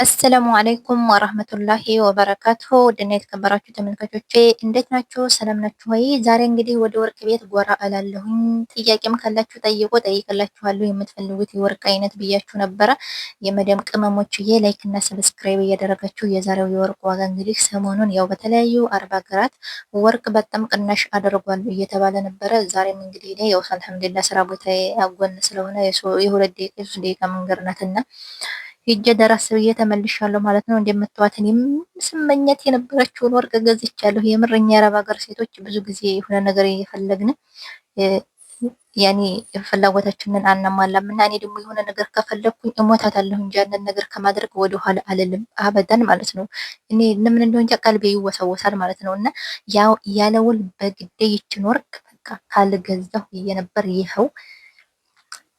አሰላሙ አለይኩም ወራህመቱላሂ ወበረካቱሁ ውድና የተከበራችሁ ተመልካቾቼ እንዴት ናችሁ? ሰላም ናችሁ ወይ? ዛሬ እንግዲህ ወደ ወርቅ ቤት ጎራ እላለሁኝ። ጥያቄም ካላችሁ ጠይቆ ጠይቅላችኋለሁ። የምትፈልጉት የወርቅ አይነት ብያችሁ ነበረ። የመደም ቅመሞችዬ ላይክ እና ሰብስክራይብ እያደረጋችሁ የዛሬው የወርቅ ዋጋ እንግዲህ ሰሞኑን ያው በተለያዩ አረብ ሀገራት ወርቅ በጣም ቅናሽ አድርጓል እየተባለ ነበረ። ዛሬም እንግዲህ እኔ ያው አልሐምዱሊላህ ስራ ቦታ አጎን ስለሆነ የሁለት ደቂቃ የሶስት ደቂቃ መንገድ ናትና ሄጄ ደረስ ብዬ ተመልሻለሁ ማለት ነው። እንደምታዋት እኔም ስመኘት የነበረችውን ወርቅ ገዝቻለሁ። የምር እኛ የአረብ ሀገር ሴቶች ብዙ ጊዜ የሆነ ነገር እየፈለግን ያኔ ፍላጎታችንን አናሟላም እና እኔ ደግሞ የሆነ ነገር ከፈለግኩኝ እሞታታለሁ እንጂ ያንን ነገር ከማድረግ ወደ ኋላ አልልም አበዳን ማለት ነው። እኔ ለምን እንደሆነ እንጃ ቀልቤ ይወሰወሳል ማለት ነው። እና ያው ያለውል በግዴ ይችን ወርቅ በቃ ካልገዛሁ ብዬ ነበር ይኸው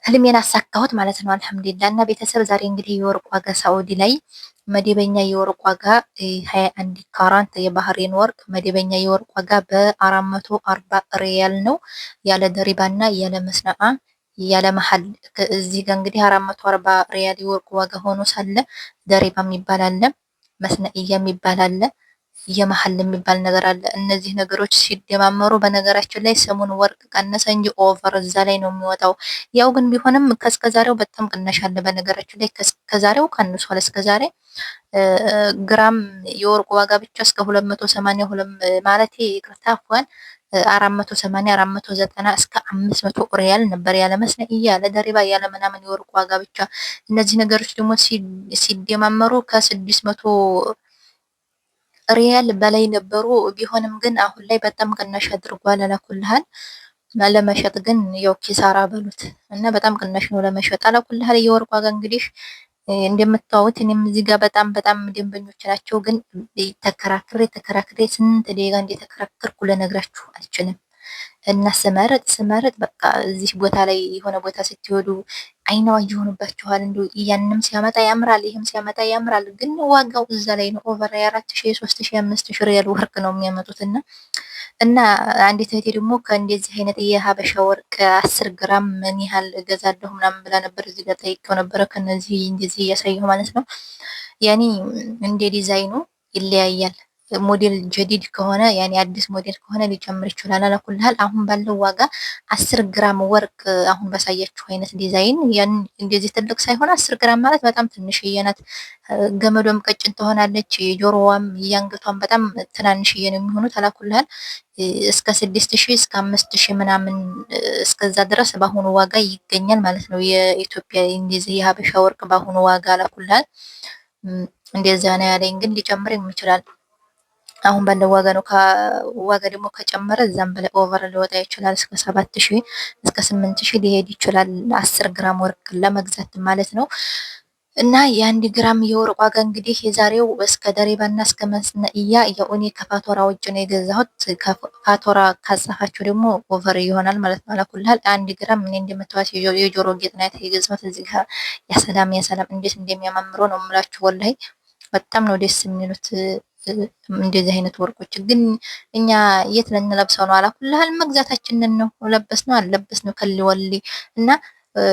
ህልሜን አሳካሁት ማለት ነው። አልሐምዱሊላህ እና ቤተሰብ ዛሬ እንግዲህ የወርቅ ዋጋ ሳኡዲ ላይ መደበኛ የወርቅ ዋጋ 21 ካራንት የባህሬን ወርቅ መደበኛ የወርቅ ዋጋ በ440 ሪያል ነው ያለ ደሪባና ያለ መስነአ ያለ መሀል። እዚህ ጋር እንግዲህ 440 ሪያል የወርቅ ዋጋ ሆኖ ሳለ ደሪባ የሚባል አለ፣ መስነእያ የሚባል አለ፣ የመሀል የሚባል ነገር አለ። እነዚህ ነገሮች ሲደማመሩ በነገራችን ላይ ስሙን ወርቅ ቀነሰ እንጂ ኦቨር እዛ ላይ ነው የሚወጣው። ያው ግን ቢሆንም ከስከዛሬው በጣም ቅናሽ አለ። በነገራችን ላይ ከስከዛሬው ቀንሷል። እስከዛሬ ግራም የወርቁ ዋጋ ብቻ እስከ 282 ማለት ይቅርታ እንኳን 480 490 እስከ 500 ሪያል ነበር ያለ መስነእያ ያለ ደሪባ ያለ ምናምን የወርቁ ዋጋ ብቻ። እነዚህ ነገሮች ደግሞ ሲደማመሩ ከ600 ሪያል በላይ ነበሩ። ቢሆንም ግን አሁን ላይ በጣም ቅናሽ አድርጓል። አላኩልሃል ለመሸጥ ግን ያው ኪሳራ በሉት እና በጣም ቅናሽ ነው ለመሸጥ። አላኩልሃል የወርቅ ዋጋ እንግዲህ እንደምታዩት እኔም እዚህ ጋር በጣም ደንበኞች ናቸው። ግን ተከራክሬ ስንት ደቂቃ እንደተከራከርኩ ልነግራችሁ አልችልም። እና ስመርጥ በቃ እዚህ ቦታ ላይ የሆነ ቦታ ስትሄዱ አይናዋ እየሆኑባችኋል። እንዲሁ ያንንም ሲያመጣ ያምራል፣ ይህም ሲያመጣ ያምራል። ግን ዋጋው እዛ ላይ ነው። ኦቨር 4000 3000 5000 ሪያል ወርቅ ነው የሚያመጡት እና አንዲት እህቴ ደግሞ ከእንደዚህ አይነት የሀበሻ ወርቅ 10 ግራም ምን ያህል እገዛለሁ ምናምን ብላ ነበር። እዚህ ጋር ጠይቄው ነበረ። ከነዚህ እንደዚህ እያሳየሁ ማለት ነው። ያኔ እንደ ዲዛይኑ ይለያያል። ሞዴል ጀዲድ ከሆነ ያኔ አዲስ ሞዴል ከሆነ ሊጨምር ይችላል። አላኩልሃል አሁን ባለው ዋጋ 10 ግራም ወርቅ አሁን ባሳያችሁ አይነት ዲዛይን ያን እንደዚህ ትልቅ ሳይሆን 10 ግራም ማለት በጣም ትንሽዬ ናት። ገመዷም ቀጭን ትሆናለች። የጆሮዋም የአንገቷም በጣም ትናንሽዬ ነው የሚሆኑት። አላኩልሃል እስከ 6000 እስከ 5000 ምናምን እስከዛ ድረስ በአሁኑ ዋጋ ይገኛል ማለት ነው። የኢትዮጵያ እንደዚህ የሀበሻ ወርቅ በአሁኑ ዋጋ አላኩልሃል እንደዛ ነው ያለኝ። ግን ሊጨምር ይችላል። አሁን ባለው ዋጋ ነው። ዋጋ ደግሞ ከጨመረ እዛም በላይ ኦቨር ሊወጣ ይችላል። እስከ 7000 እስከ 8000 ሊሄድ ይችላል 10 ግራም ወርቅ ለመግዛት ማለት ነው። እና የአንድ ግራም የወርቅ ዋጋ እንግዲህ የዛሬው እስከ ደሪባና እስከ መስነእያ የኡኒ ከፋቶራ ውጭ ነው የገዛሁት። ከፋቶራ ካጻፋችሁ ደግሞ ኦቨር ይሆናል ማለት ነው። አላኩልሃል አንድ ግራም ምን እንደምታዋት የጆሮ ጌጥ ናት የገዛሁት። እዚህ ጋር ያሰላም እንዴት እንደሚያማምሩ ነው የምላችሁ። ወላሂ በጣም ነው ደስ የሚሉት። እንደዚህ አይነት ወርቆች ግን እኛ የት ልንለብሰው ነው? አላኩልሃል መግዛታችንን ነው። ለበስነው አልለበስነው ከልወሊ እና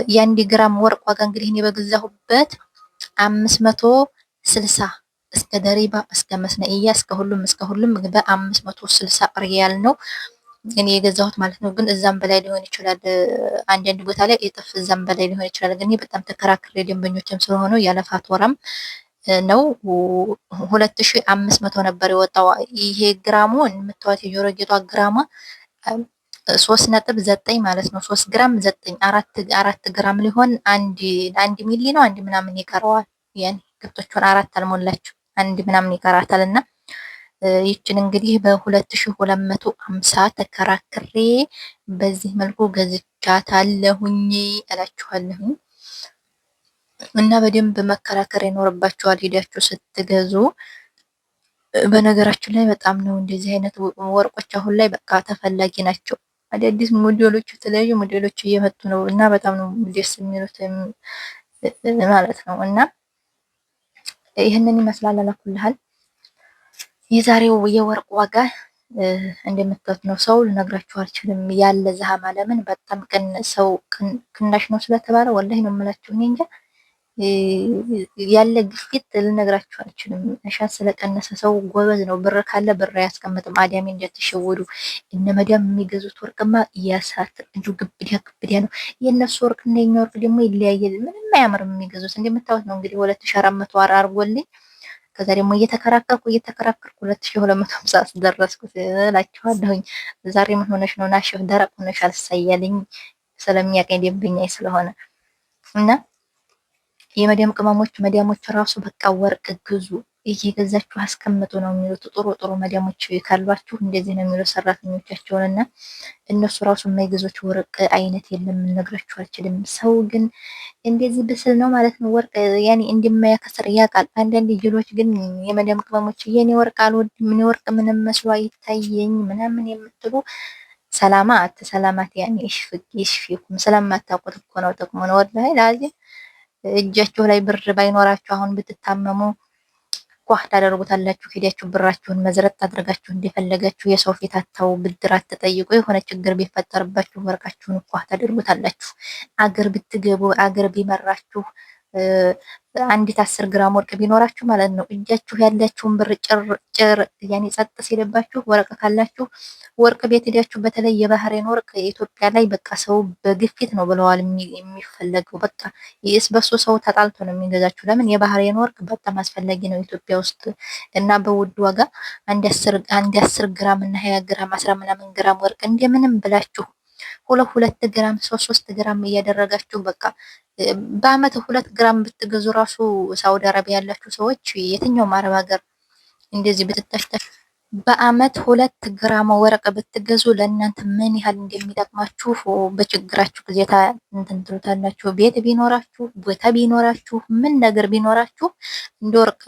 የአንድ ግራም ወርቅ ዋጋ እንግዲህ እኔ በገዛሁበት 560 እስከ ደሪባ እስከ መስነእያ እስከ ሁሉም በ560 ሪያል ነው እኔ የገዛሁት ማለት ነው። ግን እዛም በላይ ሊሆን ይችላል። አንዳንድ ቦታ ላይ እጥፍ እዛም በላይ ሊሆን ይችላል። ግን በጣም ተከራክሬ ደንበኞችም ስለሆኑ ያለ ፋቶራም ነው 2500 ነበር የወጣው። ይሄ ግራሙ የምታዩት የጆሮ ጌጧ ግራማ 3.9 ማለት ነው። 3 ግራም 9 4 ግራም ሊሆን አንድ ሚሊ ነው አንድ ምናምን ይቀረዋል። ያን ግብቶቹን አራት አልሞላችሁ አንድ ምናምን ይቀራታል። እና ይችን እንግዲህ በ2250 ተከራክሬ በዚህ መልኩ ገዝቻታለሁኝ እላችኋለሁኝ። እና በደንብ መከራከር ይኖርባችኋል ሄዳችሁ ስትገዙ። በነገራችን ላይ በጣም ነው እንደዚህ አይነት ወርቆች አሁን ላይ በቃ ተፈላጊ ናቸው። አዳዲስ ሞዴሎች የተለያዩ ሞዴሎች እየመጡ ነው እና በጣም ነው ደስ የሚሉት ማለት ነው። እና ይህንን ይመስላል። አላኩልሃል የዛሬው የወርቅ ዋጋ እንደምታዩት ነው። ሰው ልነግራችሁ አልችልም ያለ ዘሃማ። ለምን በጣም ሰው ቅናሽ ነው ስለተባለ ወላሂ ነው የምላችሁ። እኔ እንጃ ያለ ግፊት ልነግራችሁ አልችልም። እሻት ስለቀነሰ ሰው ጎበዝ ነው። ብር ካለ ብር አያስቀምጥም። አዳሚ እንዳትሸወዱ። እነ መዳም የሚገዙት ወርቅማ እያሳት እንዲሁ ግብዲያ ነው። የእነሱ ወርቅ እና የኛ ወርቅ ደግሞ ይለያያል። ምንም አያምርም። የሚገዙት እንደምታዩት ነው እንግዲህ 2400 አርጎልኝ ከዛ ደግሞ እየተከራከርኩ 2250 ደረስኩት እላችኋለሁኝ። ዛሬ ምን ሆነሽ ነው ናሽፍ ደረቅ ሆነሽ አልሳያልኝ ስለሚያቀኝ ደንበኛዬ ስለሆነ እና የመዲያም ቅመሞች መዲያሞች ራሱ በቃ ወርቅ ግዙ እየገዛችሁ አስቀምጡ ነው የሚሉት። ጥሩ ጥሩ መዲያሞች ካሏችሁ እንደዚህ ነው የሚሉት ሰራተኞቻቸውን እና እነሱ ራሱ የማይገዙት ወርቅ አይነት የለም ልነግራችሁ አልችልም። ሰው ግን እንደዚህ ብስል ነው ማለት ነው። ወርቅ ያኔ እንደማያከስር ያውቃል። አንዳንድ ጅሎች ግን የመዲያም ቅመሞች የኔ ወርቅ አልወድም ምን ወርቅ ምንም መስሎ አይታየኝ ምናምን የምትሉ ሰላማት ያኔ ይሽፊኩም ስለማታውቁት እኮ ነው ጥቅሙ ነው ወላሂ ላዚ እጃችሁ ላይ ብር ባይኖራችሁ አሁን ብትታመሙ ኳህ ታደርጉታላችሁ። ሄዳችሁ ብራችሁን መዝረጥ አድርጋችሁ እንደፈለጋችሁ የሰው ፊት አታው ብድር አትጠይቁ። የሆነ ችግር ቢፈጠርባችሁ ወርቃችሁን ኳህ ታደርጉታላችሁ። አገር ብትገቡ አገር ቢመራችሁ አንዲት 10 ግራም ወርቅ ቢኖራችሁ ማለት ነው እጃችሁ ያላችሁን ብር ጭር ያኔ ጸጥ ሲልባችሁ ወርቅ ካላችሁ ወርቅ ቤት ሄዳችሁ በተለይ የባህሬን ወርቅ ኢትዮጵያ ላይ በቃ ሰው በግፊት ነው ብለዋል የሚፈለገው። በቃ በሱ ሰው ተጣልቶ ነው የሚገዛችሁ። ለምን የባህሬን ወርቅ በጣም አስፈላጊ ነው ኢትዮጵያ ውስጥ እና በውድ ዋጋ አንድ 10 ግራም እና 20 ግራም 10 ምናምን ግራም ወርቅ እንደምንም ብላችሁ 2 ግራም 3 ግራም እያደረጋችሁ በቃ በአመት 2 ግራም ብትገዙ ራሱ ሳውዲ አረቢያ ያላችሁ ሰዎች የትኛውም አረብ ሀገር እንደዚህ ብትታሽታሽ በአመት 2 ግራም ወርቅ ብትገዙ ለእናንተ ምን ያህል እንደሚጠቅማችሁ በችግራችሁ ጊዜ እንትን ትሉታላችሁ። ቤት ቢኖራችሁ ቦታ ቢኖራችሁ ምን ነገር ቢኖራችሁ እንደ ወርቅ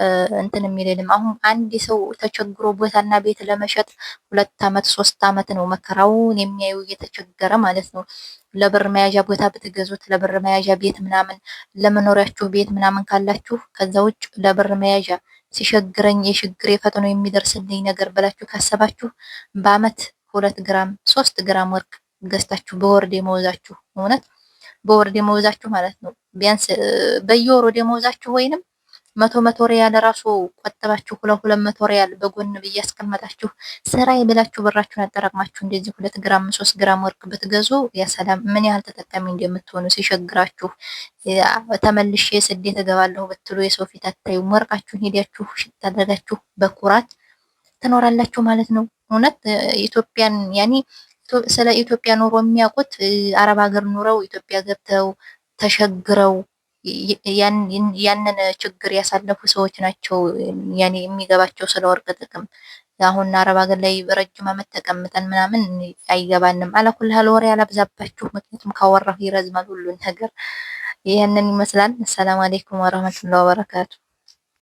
እንትን የሚልም አሁን አንድ ሰው ተቸግሮ ቦታና ቤት ለመሸጥ 2 አመት 3 አመት ነው መከራውን የሚያዩ እየተቸገረ ማለት ነው። ለብር መያዣ ቦታ ብትገዙት ለብር መያዣ ቤት ምናምን ለመኖሪያችሁ ቤት ምናምን ካላችሁ ከዛ ውጭ ለብር መያዣ ሲሸግረኝ የሽግሬ ፈጥኖ የሚደርስልኝ ነገር ብላችሁ ካሰባችሁ በአመት 2 ግራም 3 ግራም ወርቅ ገዝታችሁ በወር ደመወዛችሁ እውነት በወር ደመወዛችሁ ማለት ነው ቢያንስ በየወሩ ደመወዛችሁ ወይንም መቶ ሪያል ራሱ ቆጥባችሁ 200 ሪያል በጎን ብያስቀመጣችሁ ስራዬ ብላችሁ ብራችሁን አጠራቅማችሁ እንደዚህ 2 ግራም 3 ግራም ወርቅ ብትገዙ ያሰላም ምን ያህል ተጠቃሚ እንደምትሆኑ ሲሸግራችሁ ተመልሼ ስደት እገባለሁ ብትሉ የሰው ፊት አታዩም። ወርቃችሁን ሄዳችሁ ሽጥ አድርጋችሁ በኩራት ትኖራላችሁ ማለት ነው። እውነት ኢትዮጵያን ያኒ ስለ ኢትዮጵያ ኑሮ የሚያውቁት አረብ ሀገር ኑረው ኢትዮጵያ ገብተው ተሸግረው ያንን ችግር ያሳለፉ ሰዎች ናቸው ያኔ የሚገባቸው ስለ ወርቅ ጥቅም። አሁን አረብ ሀገር ላይ ረጅም አመት ተቀምጠን ምናምን አይገባንም። አላኩልሃል ወሬ አላብዛባችሁ፣ ምክንያቱም ካወራሁ ይረዝማል ሁሉን ነገር። ይህንን ይመስላል። ሰላም አለይኩም ወራህመቱላሂ ወበረካቱ።